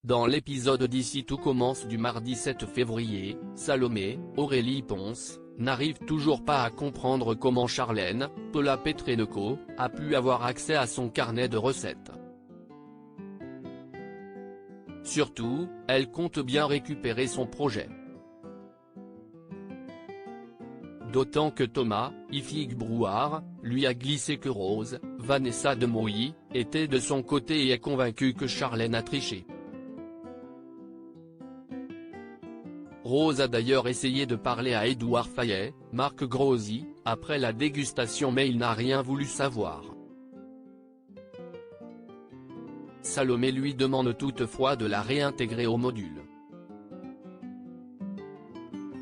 Dans l'épisode d'Ici tout commence du mardi 7 février, Salomé, Aurélie Ponce, n'arrive toujours pas à comprendre comment Charlène, Paula Petrenko, a pu avoir accès à son carnet de recettes. Surtout, elle compte bien récupérer son projet. D'autant que Thomas, Ifig Brouard, lui a glissé que Rose, Vanessa de Mouilly, était de son côté et est convaincue que Charlène a triché. Rose a d'ailleurs essayé de parler à Édouard Fayet, Marc Grosy, après la dégustation mais il n'a rien voulu savoir. Salomé lui demande toutefois de la réintégrer au module.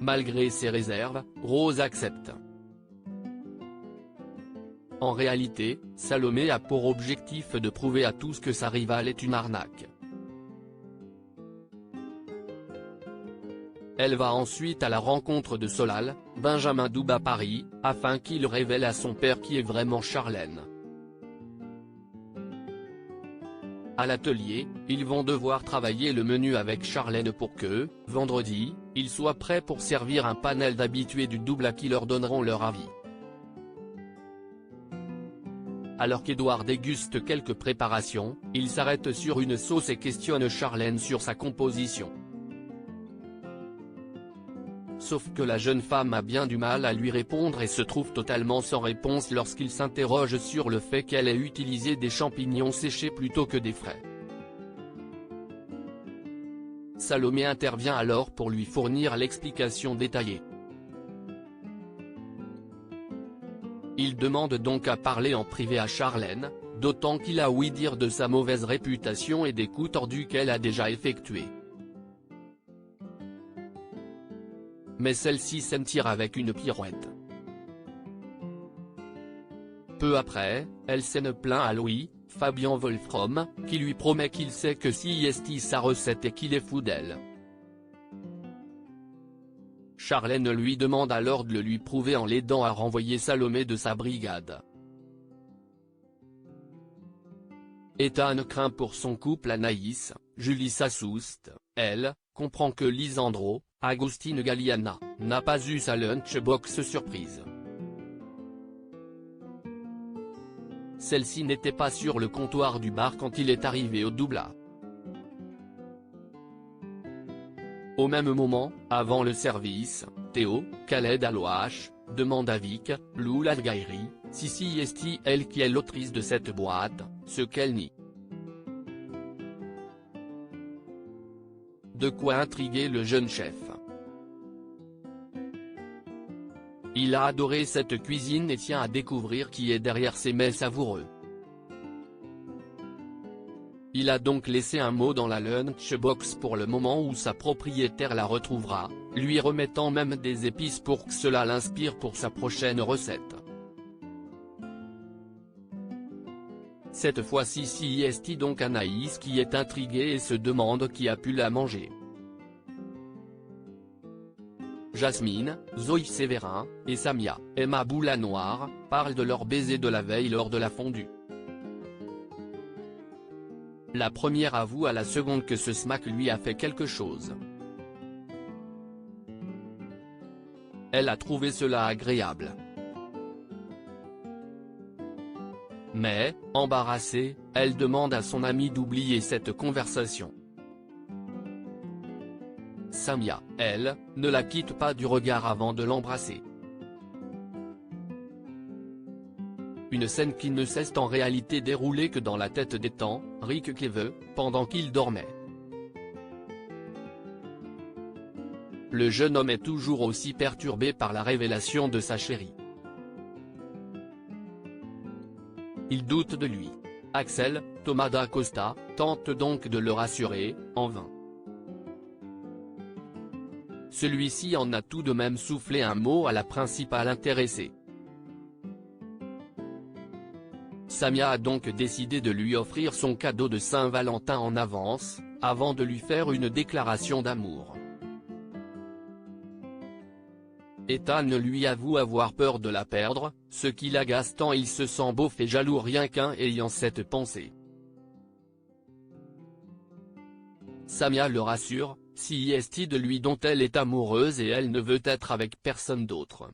Malgré ses réserves, Rose accepte. En réalité, Salomé a pour objectif de prouver à tous que sa rivale est une arnaque. Elle va ensuite à la rencontre de Solal, Benjamin Doub à Paris, afin qu'il révèle à son père qui est vraiment Charlène. À l'atelier, ils vont devoir travailler le menu avec Charlène pour que, vendredi, ils soient prêts pour servir un panel d'habitués du double à qui leur donneront leur avis. Alors qu'Édouard déguste quelques préparations, il s'arrête sur une sauce et questionne Charlène sur sa composition. Sauf que la jeune femme a bien du mal à lui répondre et se trouve totalement sans réponse lorsqu'il s'interroge sur le fait qu'elle ait utilisé des champignons séchés plutôt que des frais. Salomé intervient alors pour lui fournir l'explication détaillée. Il demande donc à parler en privé à Charlène, d'autant qu'il a ouï dire de sa mauvaise réputation et des coups tordus qu'elle a déjà effectués. Mais celle-ci s'en tire avec une pirouette. Peu après, elle s'en plaint à Louis, Fabien Wolfrom, qui lui promet qu'il sait que si est sa recette et qu'il est fou d'elle. Charlène lui demande alors de le lui prouver en l'aidant à renvoyer Salomé de sa brigade. Ethan craint pour son couple Anaïs, Julie Sassoust, elle, comprend que Lisandro, Agostine Galliana, n'a pas eu sa lunchbox surprise. Celle-ci n'était pas sur le comptoir du bar quand il est arrivé au Doubla. Au même moment, avant le service, Théo, Khaled Alouache, demande à Vic, Lou Lalgairi, si est elle qui est l'autrice de cette boîte, ce qu'elle nie. De quoi intriguer le jeune chef. Il a adoré cette cuisine et tient à découvrir qui est derrière ces mets savoureux. Il a donc laissé un mot dans la lunchbox pour le moment où sa propriétaire la retrouvera, lui remettant même des épices pour que cela l'inspire pour sa prochaine recette. Cette fois-ci c'est donc Anaïs qui est intriguée et se demande qui a pu la manger. Jasmine, Zoé Sévérin, et Samia, Emma Boulanoir, parlent de leur baiser de la veille lors de la fondue. La première avoue à la seconde que ce smack lui a fait quelque chose. Elle a trouvé cela agréable. Mais, embarrassée, elle demande à son amie d'oublier cette conversation. Samia, elle, ne la quitte pas du regard avant de l'embrasser. Une scène qui ne s'est en réalité déroulée que dans la tête d'Ethan, Rick Keve, pendant qu'il dormait. Le jeune homme est toujours aussi perturbé par la révélation de sa chérie. Il doute de lui. Axel, Thomas da Costa, tente donc de le rassurer, en vain. Celui-ci en a tout de même soufflé un mot à la principale intéressée. Samia a donc décidé de lui offrir son cadeau de Saint-Valentin en avance, avant de lui faire une déclaration d'amour. Ethan lui avoue avoir peur de la perdre, ce qui l'agace tant il se sent beauf et jaloux rien qu'en ayant cette pensée. Samia le rassure, si est de lui dont elle est amoureuse et elle ne veut être avec personne d'autre.